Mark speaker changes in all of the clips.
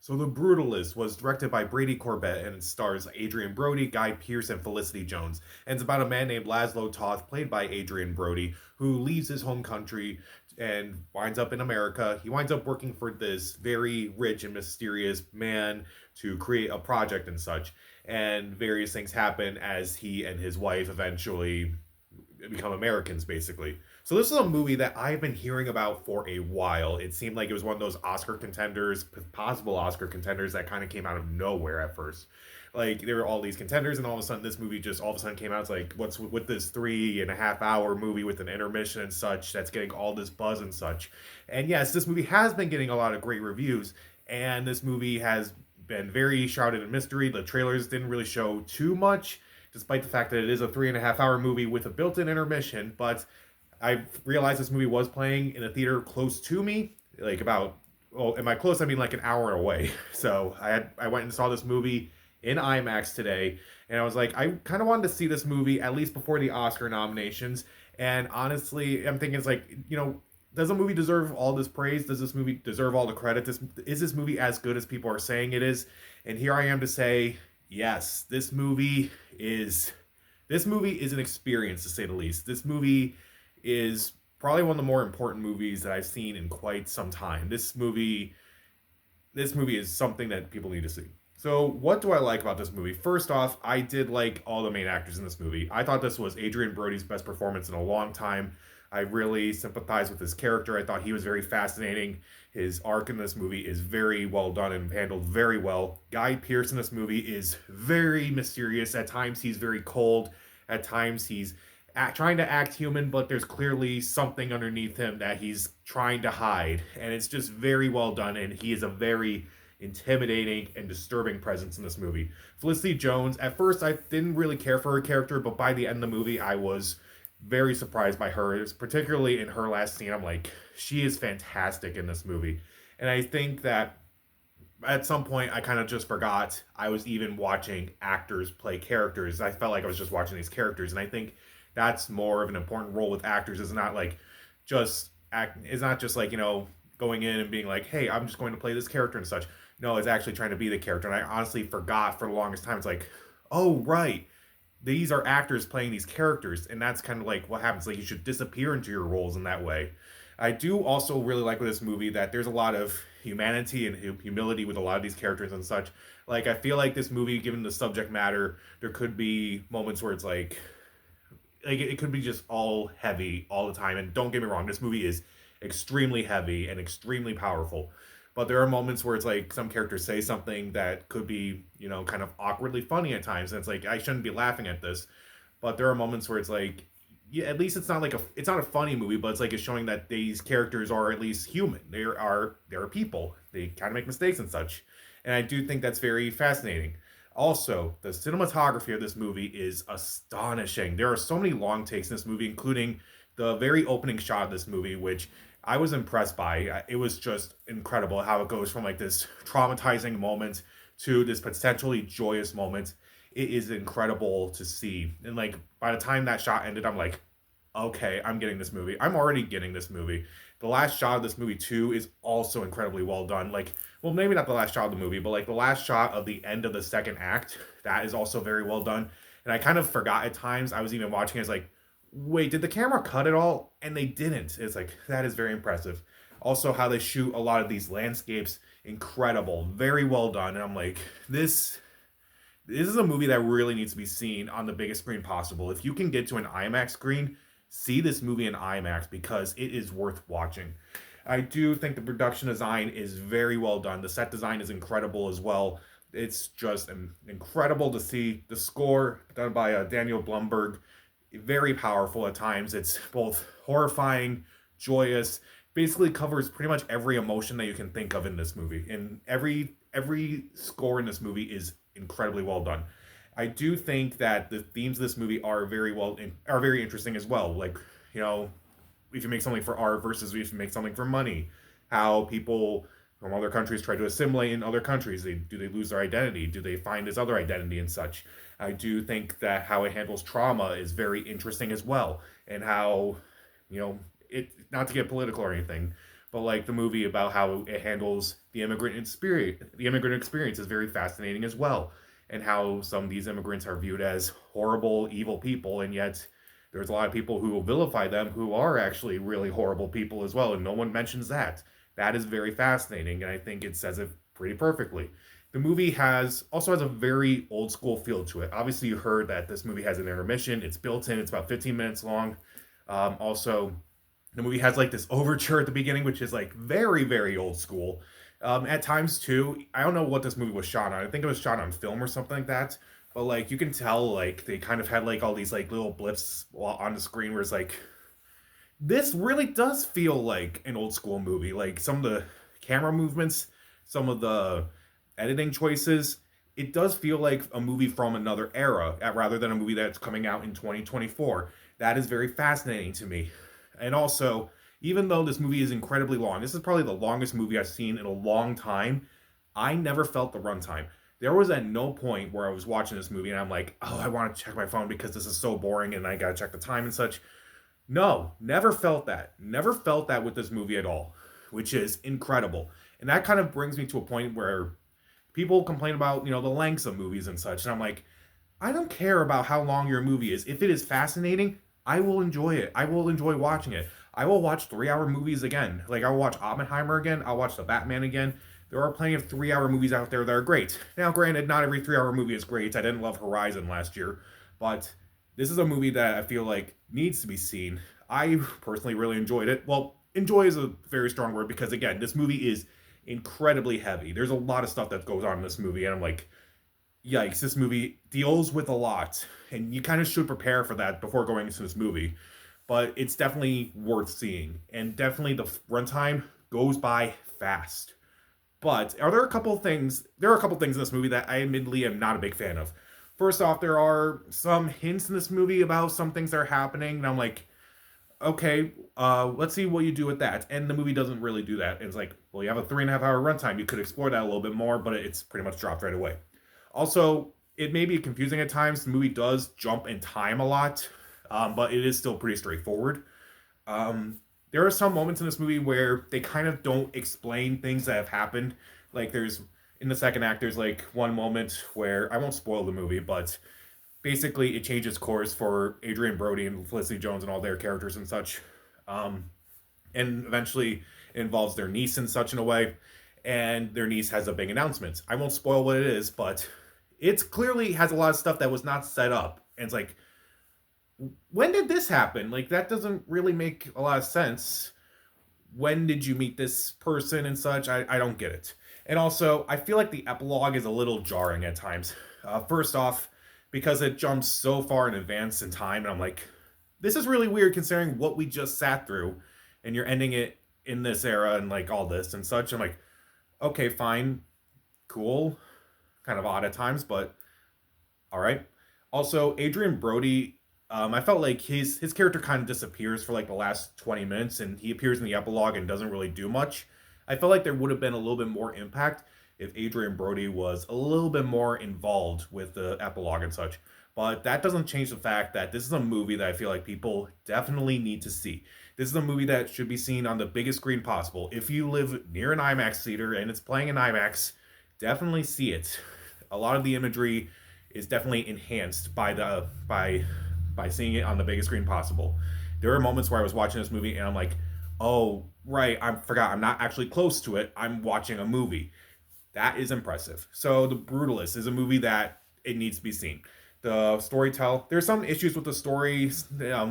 Speaker 1: So The Brutalist was directed by Brady Corbett and it stars Adrian Brody, Guy Pearce, and Felicity Jones. And it's about a man named Laszlo Toth, played by Adrian Brody, who leaves his home country and winds up in America. He winds up working for this very rich and mysterious man to create a project and such. And various things happen as he and his wife eventually become Americans, basically. So this is a movie that I've been hearing about for a while. It seemed like it was one of those Oscar contenders, possible Oscar contenders that kind of came out of nowhere at first. Like there were all these contenders, and all of a sudden this movie just all of a sudden came out. It's like, what's with this 3.5 hour movie with an intermission and such that's getting all this buzz and such. And yes, this movie has been getting a lot of great reviews, and this movie has been very shrouded in mystery. The trailers didn't really show too much, despite the fact that it is a 3.5 hour movie with a built-in intermission. But I realized this movie was playing in a theater close to me, like about, well, and by close I mean like an hour away. So I went and saw this movie in IMAX today, and I was like, I kind of wanted to see this movie at least before the Oscar nominations. And honestly, I'm thinking it's like, does a movie deserve all this praise? Does this movie deserve all the credit? Is this movie as good as people are saying it is? And here I am to say, yes, this movie is an experience, to say the least. This movie is probably one of the more important movies that I've seen in quite some time. This movie is something that people need to see. So, what do I like about this movie? First off, I did like all the main actors in this movie. I thought this was Adrian Brody's best performance in a long time. I really sympathized with his character. I thought he was very fascinating. His arc in this movie is very well done and handled very well. Guy Pearce in this movie is very mysterious. At times, he's very cold. At times, he's trying to act human, but there's clearly something underneath him that he's trying to hide. And it's just very well done. And he is a very intimidating and disturbing presence in this movie. Felicity Jones, at first, I didn't really care for her character, but by the end of the movie, I was very surprised by her. It was particularly in her last scene. I'm like, she is fantastic in this movie. And I think that at some point I kind of just forgot I was even watching actors play characters. I felt like I was just watching these characters, and I think that's more of an important role with actors. It's not like just act. It's not just like going in and being like, hey, I'm just going to play this character and such. No, it's actually trying to be the character. And I honestly forgot for the longest time. It's like, oh right, these are actors playing these characters, and that's kind of like what happens. Like you should disappear into your roles in that way. I do also really like with this movie that there's a lot of humanity and humility with a lot of these characters and such. Like I feel like this movie, given the subject matter, there could be moments where it's like it could be just all heavy all the time. And don't get me wrong, this movie is extremely heavy and extremely powerful. But there are moments where it's like some characters say something that could be, kind of awkwardly funny at times. And it's like, I shouldn't be laughing at this. But there are moments where it's like, yeah, at least it's not a funny movie, but it's like it's showing that these characters are at least human. They're people. They kind of make mistakes and such. And I do think that's very fascinating. Also, the cinematography of this movie is astonishing. There are so many long takes in this movie, including the very opening shot of this movie, which I was impressed by. It was just incredible how it goes from like this traumatizing moment to this potentially joyous moment. It is incredible to see. And like by the time that shot ended, I'm like, okay, I'm getting this movie. I'm already getting this movie. The last shot of this movie too is also incredibly well done. Like, well, maybe not the last shot of the movie, but like the last shot of the end of the second act, that is also very well done. And I kind of forgot at times. I was even watching it, it's like, wait, did the camera cut it all? And they didn't. It's like, that is very impressive. Also, how they shoot a lot of these landscapes, incredible, very well done. And I'm like, this is a movie that really needs to be seen on the biggest screen possible. If you can get to an IMAX screen, see this movie in IMAX because it is worth watching. I do think the production design is very well done. The set design is incredible as well. It's just incredible to see. The score done by Daniel Blumberg, very powerful at times. It's both horrifying, joyous, basically covers pretty much every emotion that you can think of in this movie. And every score in this movie is incredibly well done. I do think that the themes of this movie are very interesting as well. Like, if you make something for art versus if you make something for money, how people from other countries try to assimilate in other countries. Do they lose their identity? Do they find this other identity and such? I do think that how it handles trauma is very interesting as well, and how, it not to get political or anything, but like the movie about how it handles the immigrant experience is very fascinating as well, and how some of these immigrants are viewed as horrible, evil people, and yet there's a lot of people who will vilify them who are actually really horrible people as well, and no one mentions that. That is very fascinating, and I think it says it pretty perfectly. The movie has also has a very old school feel to it. Obviously, you heard that this movie has an intermission. It's built in. It's about 15 minutes long. Also, the movie has like this overture at the beginning, which is like very, very old school. At times too, I don't know what this movie was shot on. I think it was shot on film or something like that. But like you can tell, like they kind of had like all these like little blips on the screen where it's like this really does feel like an old school movie. Like some of the camera movements, some of the editing choices, it does feel like a movie from another era rather than a movie that's coming out in 2024. That is very fascinating to me. And also, even though this movie is incredibly long, this is probably the longest movie I've seen in a long time, I never felt the runtime. There was at no point where I was watching this movie and I'm like, oh, I want to check my phone because this is so boring and I gotta check the time and such. No, never felt that. Never felt that with this movie at all, which is incredible. And that kind of brings me to a point where people complain about, the lengths of movies and such. And I'm like, I don't care about how long your movie is. If it is fascinating, I will enjoy it. I will enjoy watching it. I will watch 3 hour movies again. Like, I will watch Oppenheimer again. I'll watch The Batman again. There are plenty of 3 hour movies out there that are great. Now, granted, not every 3 hour movie is great. I didn't love Horizon last year, but this is a movie that I feel like needs to be seen. I personally really enjoyed it. Well, enjoy is a very strong word because, again, this movie is incredibly heavy. There's a lot of stuff that goes on in this movie, and I'm like, yikes, this movie deals with a lot. And you kind of should prepare for that before going into this movie. But it's definitely worth seeing. And definitely the runtime goes by fast. But are there a couple of things? There are a couple of things in this movie that I admittedly am not a big fan of. First off, there are some hints in this movie about some things that are happening, and I'm like, okay, let's see what you do with that. And the movie doesn't really do that. It's like, well, you have a 3.5 hour runtime. You could explore that a little bit more, but it's pretty much dropped right away. Also, it may be confusing at times. The movie does jump in time a lot, but it is still pretty straightforward. There are some moments in this movie where they kind of don't explain things that have happened. Like there's in the second act, there's like one moment where I won't spoil the movie, but basically it changes course for Adrian Brody and Felicity Jones and all their characters and such. Um, and eventually it involves their niece in such in a way, and their niece has a big announcement. I won't spoil what it is, but it's clearly has a lot of stuff that was not set up. And it's like, when did this happen? Like that doesn't really make a lot of sense. When did you meet this person and such? I don't get it. And also, I feel like the epilogue is a little jarring at times. First off, because it jumps so far in advance in time, and I'm like, this is really weird considering what we just sat through, and you're ending it in this era and like all this and such. I'm like, okay, fine, cool, kind of odd at times, but all right. Also, Adrian Brody, I felt like his character kind of disappears for like the last 20 minutes, and he appears in the epilogue and doesn't really do much. I felt like there would have been a little bit more impact if Adrian Brody was a little bit more involved with the epilogue and such. But that doesn't change the fact that this is a movie that I feel like people definitely need to see. This is a movie that should be seen on the biggest screen possible. If you live near an IMAX theater and it's playing in IMAX, definitely see it. A lot of the imagery is definitely enhanced by seeing it on the biggest screen possible. There are moments where I was watching this movie and I'm like, oh right, I forgot I'm not actually close to it. I'm watching a movie. That is impressive. So The Brutalist is a movie that it needs to be seen. The storytell, there's some issues with the story.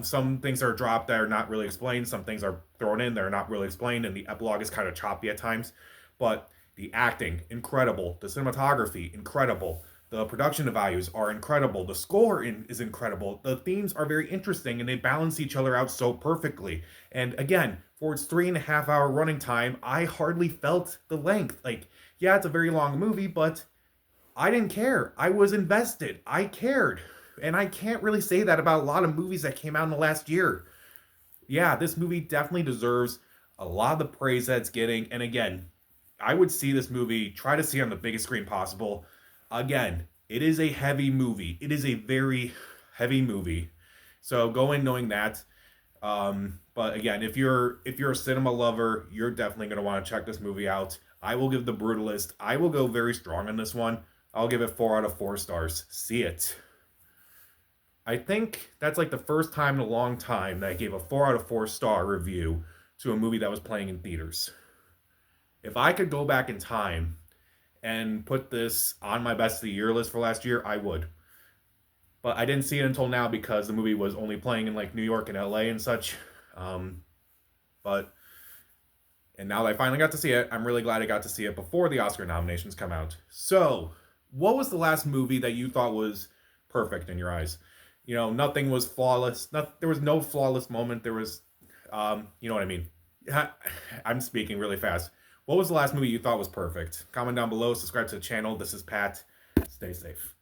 Speaker 1: Some things are dropped that are not really explained. Some things are thrown in that are not really explained, and the epilogue is kind of choppy at times. But the acting, incredible. The cinematography, incredible. The production values are incredible. The score is incredible. The themes are very interesting, and they balance each other out so perfectly. And again, for its 3.5 hour running time, I hardly felt the length. Like, yeah, it's a very long movie, but I didn't care. I was invested. I cared. And I can't really say that about a lot of movies that came out in the last year. Yeah, this movie definitely deserves a lot of the praise that it's getting. And again, I would see this movie, try to see it on the biggest screen possible. Again, it is a heavy movie. It is a very heavy movie. So go in knowing that. But again, if you're a cinema lover, you're definitely going to want to check this movie out. I will give The Brutalist. I will go very strong on this one. I'll give it 4 out of 4 stars. See it. I think that's like the first time in a long time that I gave a 4 out of 4 star review to a movie that was playing in theaters. If I could go back in time and put this on my best of the year list for last year, I would. But I didn't see it until now because the movie was only playing in like New York and LA and such. Um, but and now that I finally got to see it, I'm really glad I got to see it before the Oscar nominations come out. So, what was the last movie that you thought was perfect in your eyes? Nothing was flawless. There was no flawless moment. There was, you know what I mean. I'm speaking really fast. What was the last movie you thought was perfect? Comment down below. Subscribe to the channel. This is Pat. Stay safe.